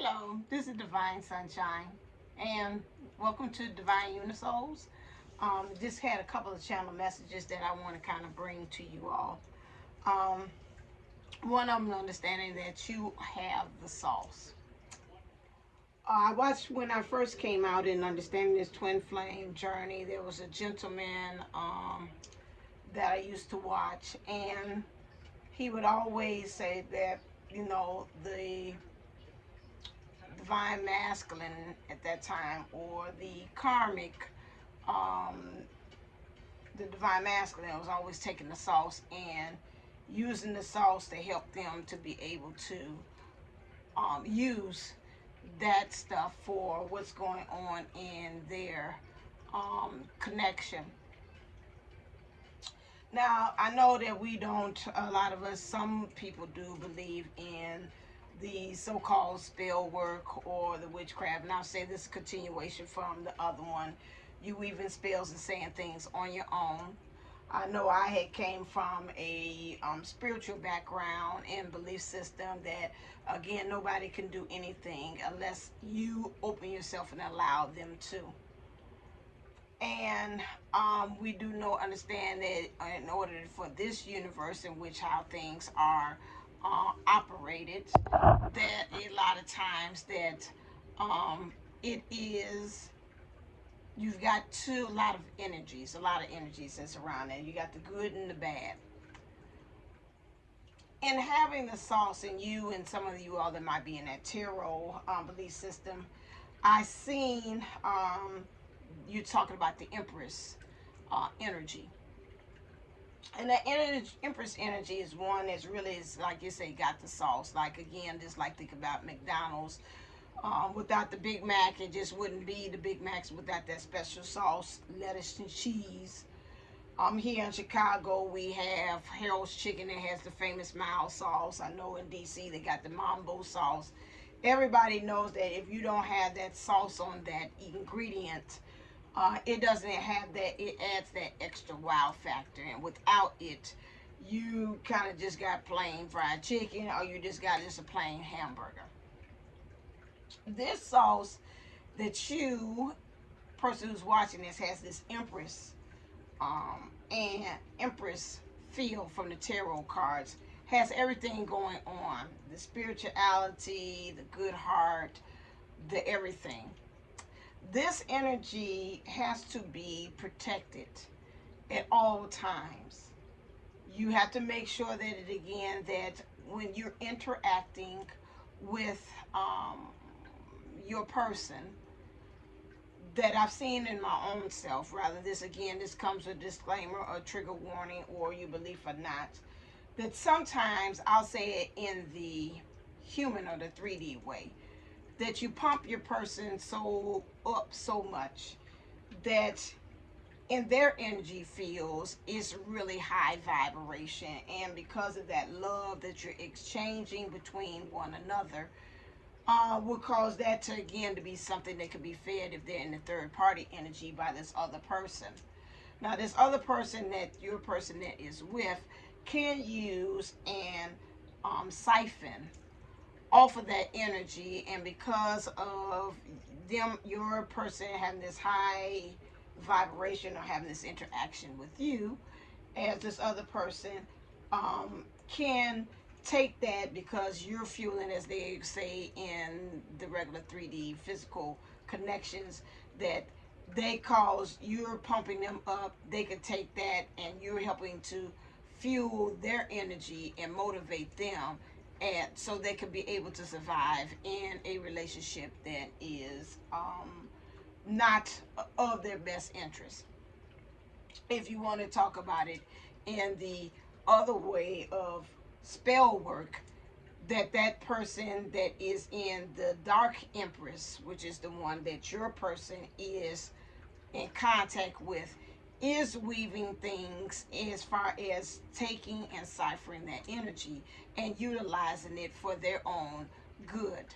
Hello, this is Divine Sunshine, and welcome to Divine Unisouls. Just had a couple of channel messages that I want to kind of bring to you all. Um, One of them understanding that you have the sauce. I watched when I first came out in understanding this twin flame journey. There was a gentleman that I used to watch, and he would always say that the divine masculine at that time, or the karmic, um, the divine masculine was always taking the sauce and using the sauce to help them to be able to use that stuff for what's going on in their connection. Now, I know that we don't, a lot of us, some people do believe in the so-called spell work or the witchcraft. And I'll say this is a continuation from the other one. You weaving spells and saying things on your own. I know I had came from a spiritual background and belief system that, again, nobody can do anything unless you open yourself and allow them to. And we do know, understand that in order for this universe in which how things are operated, that a lot of times that it is, you've got a lot of energies that's around there. You got the good and the bad. And having the sauce in you, and some of you all that might be in that tarot belief system, I seen you talking about the Empress energy. And that Empress energy is one that's really, is like you say, got the sauce. Like, again, just like think about McDonald's. Without the Big Mac, it just wouldn't be the Big Macs without that special sauce, lettuce and cheese. Here in Chicago, we have Harold's Chicken that has the famous mild sauce. I know in DC they got the Mambo sauce. Everybody knows that if you don't have that sauce on that ingredient, it doesn't have that, it adds that extra wow factor. And without it, you kind of just got plain fried chicken, or you just got just a plain hamburger. This sauce that you, person who's watching this, has this Empress and Empress feel from the tarot cards, has everything going on, the spirituality, the good heart, the everything. This energy has to be protected at all times. You have to make sure that it, again, that when you're interacting with your person, that I've seen in my own self, rather, this, again, this comes with a disclaimer or trigger warning, or you believe or not, that sometimes I'll say it in the human or the 3D way, that you pump your person so up so much that in their energy fields is really high vibration, and because of that love that you're exchanging between one another, will cause that to, again, to be something that could be fed if they're in the third party energy by this other person. Now, this other person that your person that is with can use and siphon off of that energy, and because of them, your person having this high vibration or having this interaction with you, as this other person can take that, because you're fueling, as they say in the regular 3D physical connections, that they cause, you're pumping them up, they could take that and you're helping to fuel their energy and motivate them, and so they can be able to survive in a relationship that is not of their best interest. If you want to talk about it in the other way of spell work, that person that is in the dark Empress, which is the one that your person is in contact with, is weaving things as far as taking and ciphering that energy and utilizing it for their own good.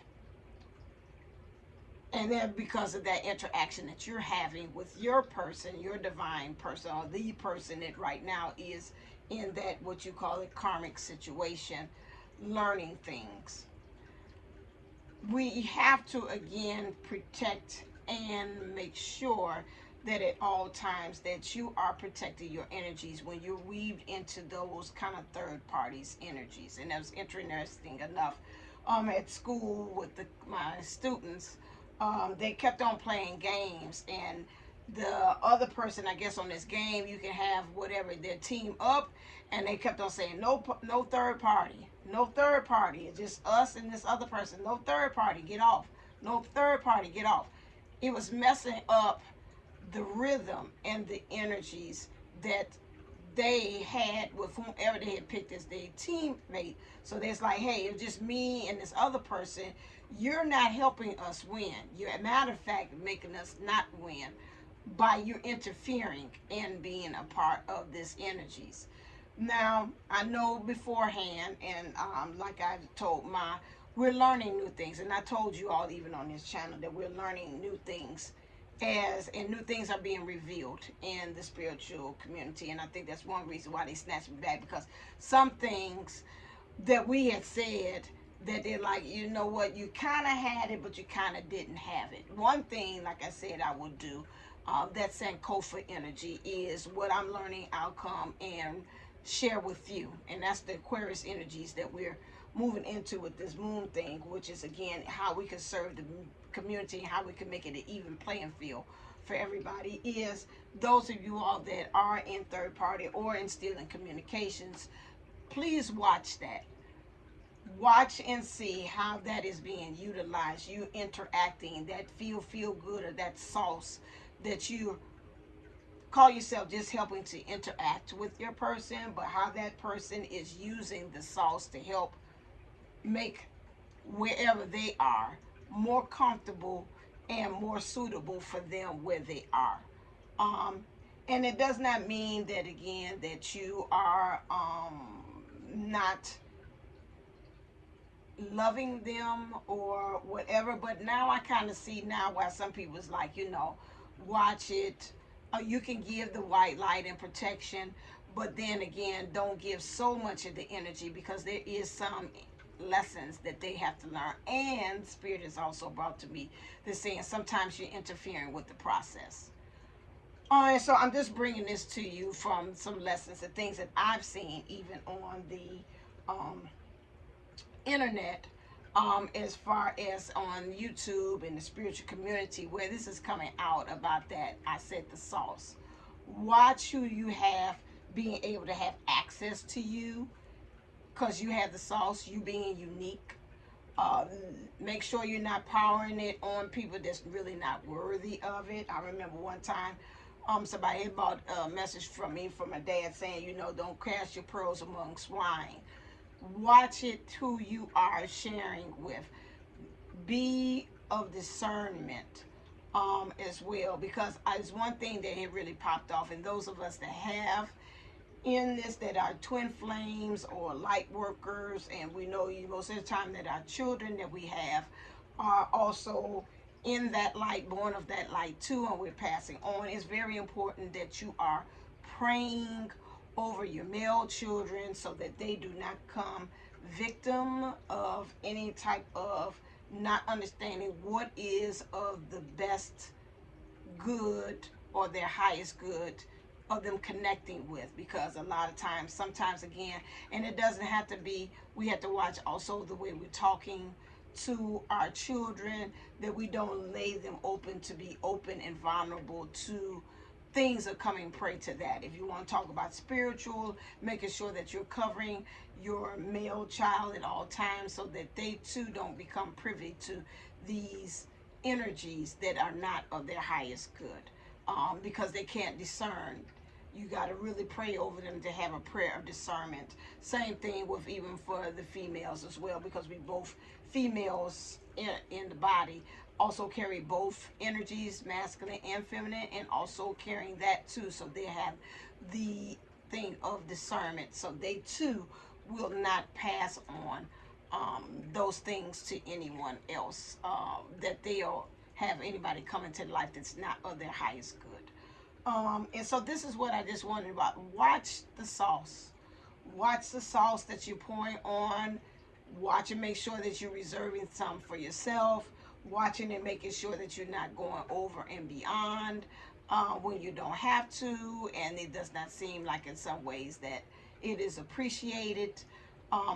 And then because of that interaction that you're having with your person, your divine person, or the person that right now is in that, what you call a karmic situation, learning things. we have to again protect and make sure that at all times that you are protecting your energies when you're weaved into those kind of third parties energies. And that was interesting enough, at school with my students, they kept on playing games, and the other person, I guess, on this game, you can have whatever their team up, and they kept on saying no third party, no third party. It's just us and this other person. No third party, get off. No third party, get off. It was messing up the rhythm and the energies that they had with whomever they had picked as their teammate. So there's like, hey, it's just me and this other person. You're not helping us win. You're, a matter of fact, making us not win by you interfering and being a part of this energies. Now, I know beforehand, and like I told we're learning new things, and I told you all even on this channel that we're learning new things and new things are being revealed in the spiritual community. And I think that's one reason why they snatched me back, because some things that we had said that they're like, you know what, you kind of had it, but you kind of didn't have it. One thing, like I said, I would do, that Sankofa energy is what I'm learning. I'll come and share with you, and that's the Aquarius energies that we're moving into with this moon thing, which is again how we can serve the community and how we can make it an even playing field for everybody. Is those of you all that are in third party or in still in communications, please watch that. Watch and see how that is being utilized. You interacting, that feel good, or that sauce that you call yourself just helping to interact with your person, but how that person is using the sauce to help make wherever they are more comfortable and more suitable for them where they are. Um, and it does not mean that again that you are not loving them or whatever. But now I kind of see now why some people's like, watch it. You can give the white light and protection, but then again, don't give so much of the energy, because there is some lessons that they have to learn. And Spirit is also brought to me they're saying sometimes you're interfering with the process. All right, so I'm just bringing this to you from some lessons and things that I've seen even on the internet, as far as on YouTube and the spiritual community, where this is coming out about that. I said the sauce. Watch who you have being able to have access to you, because you have the sauce, you being unique. Make sure you're not powering it on people that's really not worthy of it. I remember one time somebody had bought a message from me from my dad saying, don't cast your pearls among swine. Watch it who you are sharing with. Be of discernment as well, because it's one thing that had really popped off, and those of us that have in this that are twin flames or light workers, and we know most of the time that our children that we have are also in that light, born of that light too, and we're passing on. It's very important that you are praying over your male children so that they do not come victim of any type of not understanding what is of the best good or their highest good of them connecting with. Because a lot of times, sometimes again, and it doesn't have to be, we have to watch also the way we're talking to our children, that we don't lay them open to be open and vulnerable to things are coming prey to that. If you want to talk about spiritual, making sure that you're covering your male child at all times so that they too don't become privy to these energies that are not of their highest good, because they can't discern. You got to really pray over them to have a prayer of discernment. Same thing with even for the females as well, because we both females in the body also carry both energies, masculine and feminine, and also carrying that too. So they have the thing of discernment, so they too will not pass on those things to anyone else, that they'll have anybody come into life that's not of their highest good. And so this is what I just wanted about. Watch the sauce. Watch the sauce that you're pouring on Watch and make sure that you're reserving some for yourself. Watching and making sure that you're not going over and beyond when you don't have to, and it does not seem like in some ways that it is appreciated,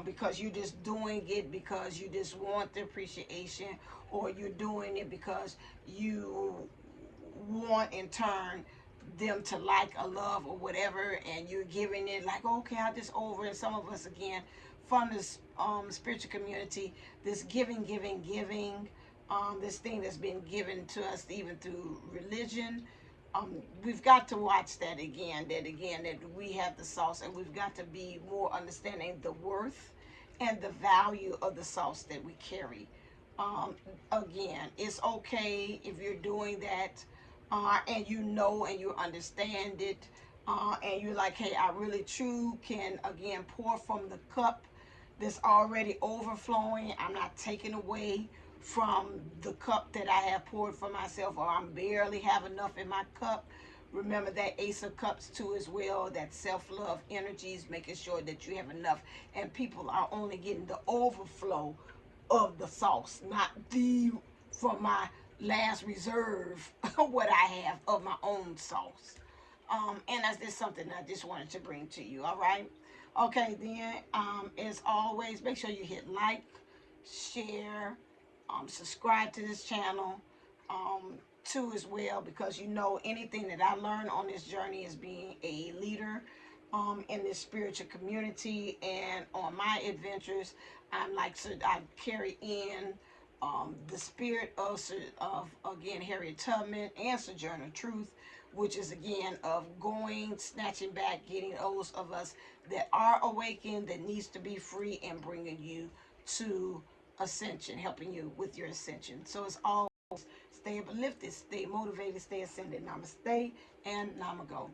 because you're just doing it because you just want the appreciation, or you're doing it because you want in turn them to like a love or whatever, and you're giving it like, okay, I just over. And some of us, again, from this spiritual community, this giving, this thing that's been given to us even through religion, we've got to watch that again, that we have the sauce, and we've got to be more understanding the worth and the value of the sauce that we carry. Again, it's okay if you're doing that, and you know and you understand it, and you're like, hey, I really true can again pour from the cup that's already overflowing. I'm not taking away from the cup that I have poured for myself, or I'm barely have enough in my cup. Remember that Ace of Cups too as well, that self-love energies, making sure that you have enough, and people are only getting the overflow of the sauce, not the from my last reserve what I have of my own sauce. And that's just something I just wanted to bring to you. All right. Okay, then, as always, make sure you hit like, share, subscribe to this channel, too, as well, because you know anything that I learn on this journey as being a leader in this spiritual community and on my adventures, I'm like, so I carry in the spirit of again Harriet Tubman and Sojourner Truth, which is again of going, snatching back, getting those of us that are awakened, that needs to be free, and bringing you to ascension, helping you with your ascension. So it's all stay uplifted, stay motivated, stay ascended. Namaste and Namago.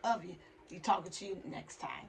Love you. Be talking to you next time.